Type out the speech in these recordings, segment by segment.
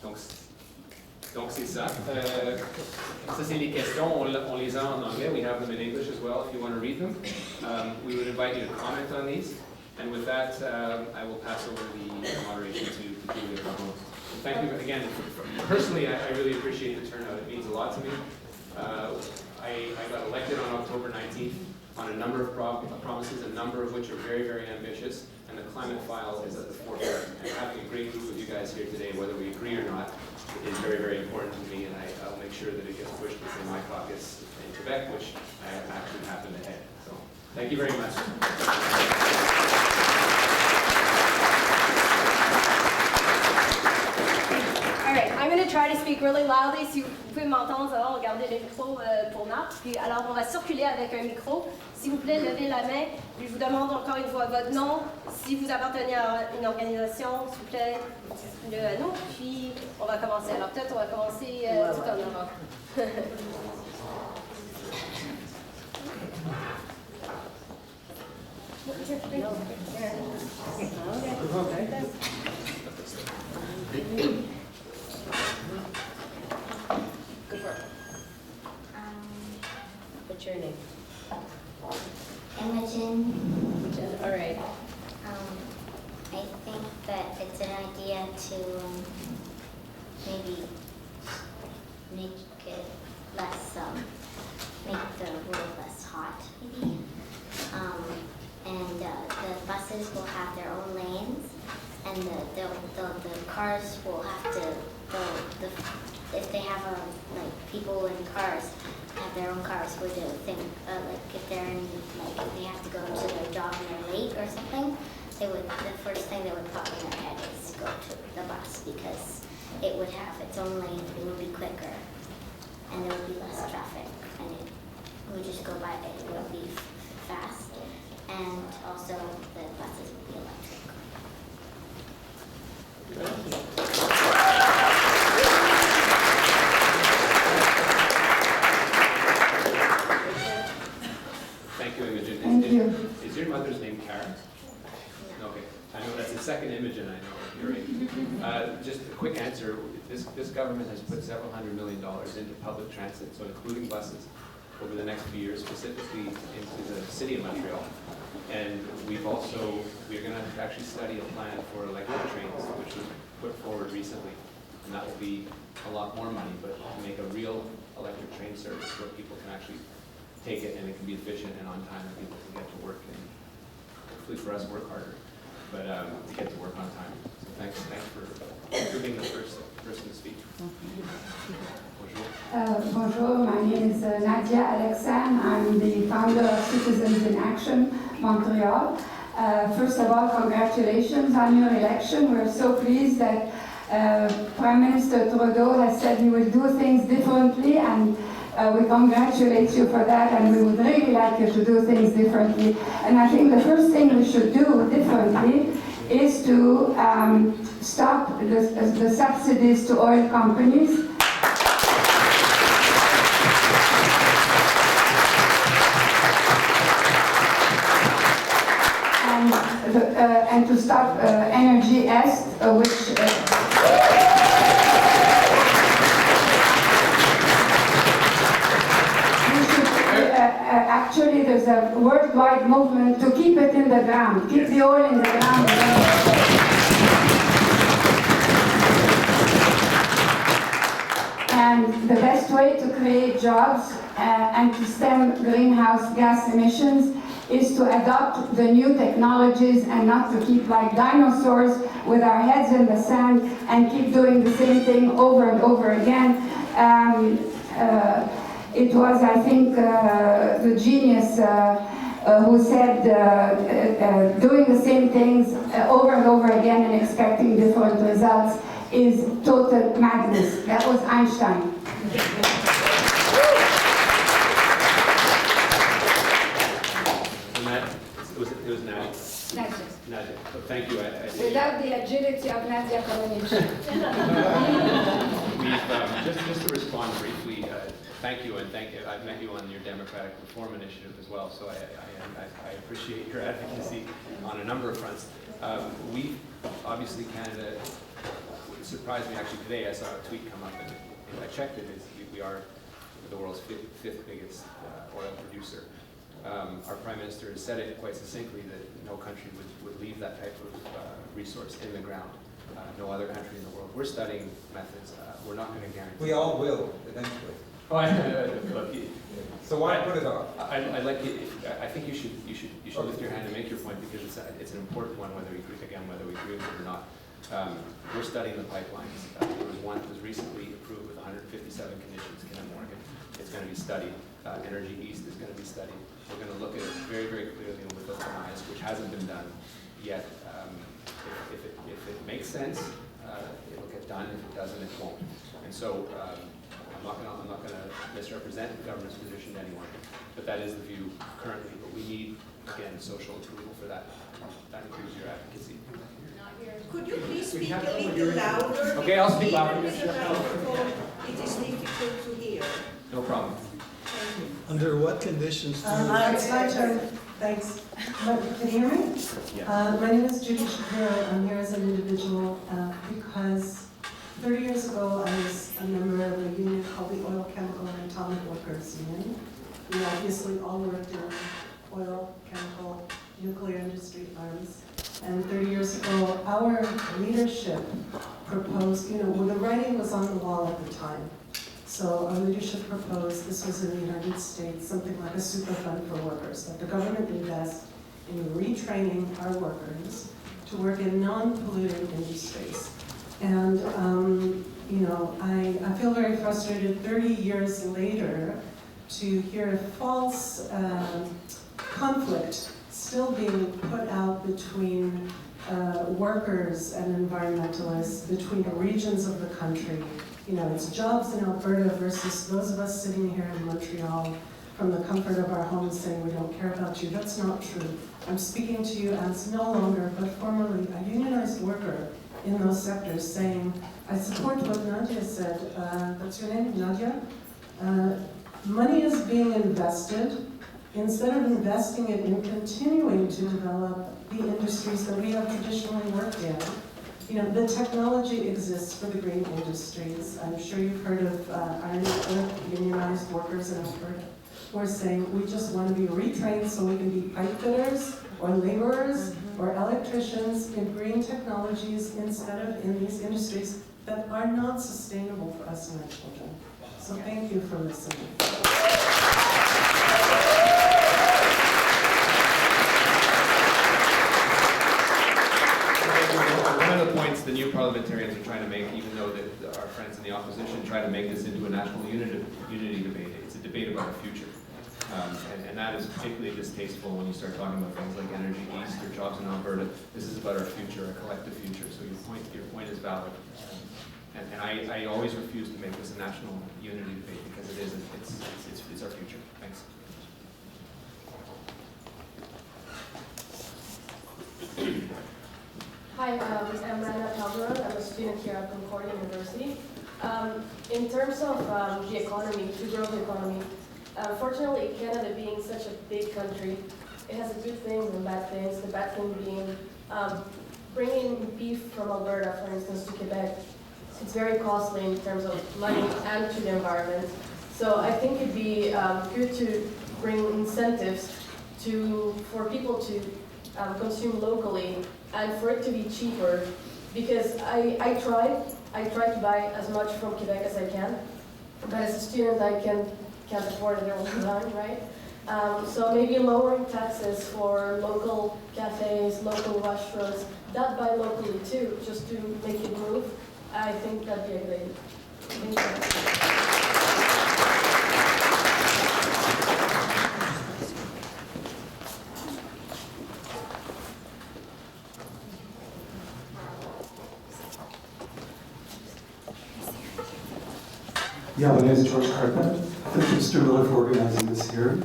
Donc c'est ça. Ça c'est les questions, on les a en anglais. We have them in English as well if you want to read them. We would invite you to comment on these. And with that, I will pass over the moderation to Julia. Thank you again. Personally, I really appreciate the turnout. It means a lot to me. I got elected on October 19th on a number of promises, a number of which are very, very ambitious, and the climate file is at the forefront. And having a great group of you guys here today, whether we agree or not, is very, very important to me, and I'll make sure that it gets pushed within my caucus in Quebec, which I actually happen to head. So, thank you very much. All right, I'm going to try to speak really loudly. Si vous pouvez m'entendre, ça va, regardez le micro pour Marc. Puis alors, on va circuler avec un micro. S'il vous plaît, levez la main. Puis je vous demande encore une fois votre nom. Si vous appartenez à une organisation, s'il vous plaît, dites-le à nous. Puis on va commencer. Alors peut-être on va commencer tout en avant. What's your name? Imogen. All right. I think that it's an idea to maybe make it less, make the world less hot, maybe. And the buses will have their own lanes, and the cars will have to go. If they have like people in cars have their own cars, would they think like if they're in if they have to go to their job and they're late or something, the first thing they would pop in their head is go to the bus, because it would have its own lane, it would be quicker, and there would be less traffic, and it would just go by. It would be fast, and also the buses would be electric. Thank you, Imogen. Thank you. Is your mother's name Karen? No. Okay. I know that's the second Imogen I know. You're right. Just a quick answer. This government has put several $100 million into public transit, so including buses, over the next few years, specifically into the city of Montreal. And we're going to actually study a plan for electric trains, which was put forward recently. And that will be a lot more money, but to make a real electric train service where people can actually take it and it can be efficient and on time, and people can get to work, and hopefully for us work harder, but to get to work on time. So thanks for being the first person to speak. Bonjour, my name is Nadia Alexan. I'm the founder of Citizens in Action Montreal. First of all, congratulations on your election. We're so pleased that Prime Minister Trudeau has said he will do things differently, and we congratulate you for that, and we would really like you to do things differently. And I think the first thing we should do differently is to stop the subsidies to oil companies. And to stop Energy Est, which actually there's a worldwide movement to keep it in the ground, keep the oil in the ground. And the best way to create jobs and to stem greenhouse gas emissions is to adopt the new technologies and not to keep like dinosaurs with our heads in the sand and keep doing the same thing over and over again. It was, I think, the genius who said doing the same things over and over again and expecting different results is total madness. That was Einstein. It was Nadia. Nadia. So thank you. Without the agility of Nadia Comaneci. Just to respond briefly, thank you, and thank you. I've met you on your Democratic Reform Initiative as well, so I appreciate your advocacy on a number of fronts. We, obviously, Canada, it surprised me actually today. I saw a tweet come up, and I checked it. We are the world's fifth biggest oil producer. Our Prime Minister has said it quite succinctly that no country would leave that type of resource in the ground. No other country in the world. We're studying methods. We're not going to guarantee. We all will eventually. Oh, look, So why put it off? I like it. I think you should lift your hand and make your point, because it's an important one, whether we agree with it or not. We're studying the pipelines. There was one that was recently approved with 157 conditions, Kinder Morgan. It's going to be studied. Energy East is going to be studied. We're going to look at it very, very clearly and with open eyes, which hasn't been done yet. If it makes sense, it'll get done. If it doesn't, it won't. And so I'm not going to misrepresent the government's position to anyone, but that is the view currently. But we need, again, social approval for that. That includes your advocacy. Could you please speak a little louder? Okay, I'll speak louder. Even with the microphone, it is difficult to hear. No problem. Under what conditions do you... It's my turn. Thanks. Can you hear me? Yeah. My name is Judy Shapiro. I'm here as an individual because 30 years ago I was a member of a union called the Oil, Chemical, and Atomic Workers Union. We obviously all worked in oil, chemical, nuclear industry farms. And 30 years ago, our leadership proposed, well, the writing was on the wall at the time. So our leadership proposed, this was in the United States, something like a super fund for workers, that the government invest in retraining our workers to work in non-polluting industries. And, I feel very frustrated 30 years later to hear a false conflict still being put out between workers and environmentalists, between regions of the country. It's jobs in Alberta versus those of us sitting here in Montreal from the comfort of our homes saying we don't care about you. That's not true. I'm speaking to you as no longer, but formerly a unionized worker in those sectors saying, I support what Nadia said. That's your name, Nadia? Money is being invested. Instead of investing it in continuing to develop the industries that we have traditionally worked in, the technology exists for the green industries. I'm sure you've heard of iron ore unionized workers in Alberta who are saying we just want to be retrained so we can be pipe fitters or laborers or electricians in green technologies instead of in these industries that are not sustainable for us and our children. So thank you for listening. One of the points the new parliamentarians are trying to make, even though that our friends in the opposition try to make this into a national unity debate, it's a debate about our future. And that is particularly distasteful when you start talking about things like Energy East or jobs in Alberta. This is about our future, our collective future. So your point is valid. And I always refuse to make this a national unity debate because it isn't. It's our future. Thanks. Hi, I'm Rana Calderon. I'm a student here at Concordia University. In terms of the economy, to grow the economy, unfortunately, Canada being such a big country, it has good things and bad things. The bad thing being bringing beef from Alberta, for instance, to Quebec. It's very costly in terms of money and to the environment. So I think it'd be good to bring incentives for people to consume locally and for it to be cheaper. Because I try to buy as much from Quebec as I can, but as a student I can't afford it all the time, right? So maybe lowering taxes for local cafes, local restaurants, that buy locally too, just to make it move. I think that'd be a good idea. Thank you. Yeah, my name is George Carpet. Thank you, Mr. Miller, for organizing this here.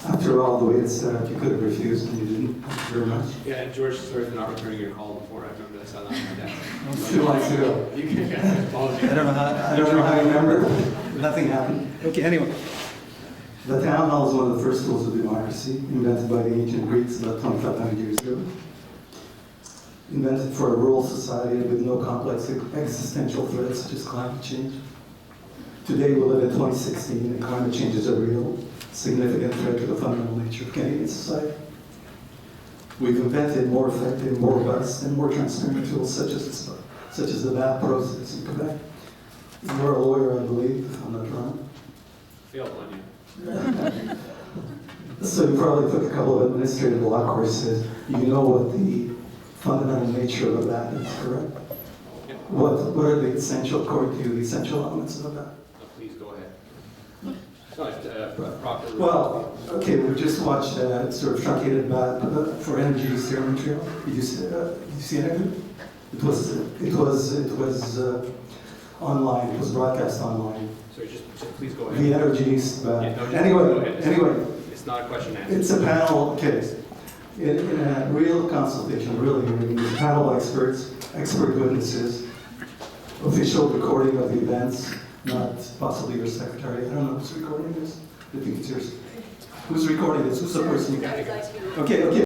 After all, the way it's set up, you could have refused and you didn't. Thank you very much. Yeah, and George, sorry for not returning your call before. I remember that on my desk. 2 months ago. You can apologize. I don't know how I remember. Nothing happened. Okay, anyway. The town hall is one of the first tools of democracy, invented by the ancient Greeks about 2,500 years ago. invented for a rural society with no complex existential threats such as climate change. Today we live in 2016 and climate change is a real, significant threat to the fundamental nature of Canadian society. We've invented more effective, more robust, and more transparent tools such as the VAT process in Quebec. You're a lawyer, I believe, if I'm not wrong. Failed one, yeah. So you probably took a couple of administrative law courses. You know what the fundamental nature of a VAT is, correct? Yeah. What are the essential, according to you, the essential elements of a VAT? Please go ahead. No, proper. Well, okay, we just watched sort of truncated VAT for energy use here in Montreal. Did you see anything? It was online. It was broadcast online. So just please go ahead. The energy use VAT. Yeah, no, just Anyway, go ahead. anyway. It's not a question and answer. It's a panel case. In a real consultation, really, a panel of experts, expert witnesses, official recording of the events, not possibly your secretary. I don't know who's recording this. I think it's yours. Who's recording this? Who's the person? Okay, okay.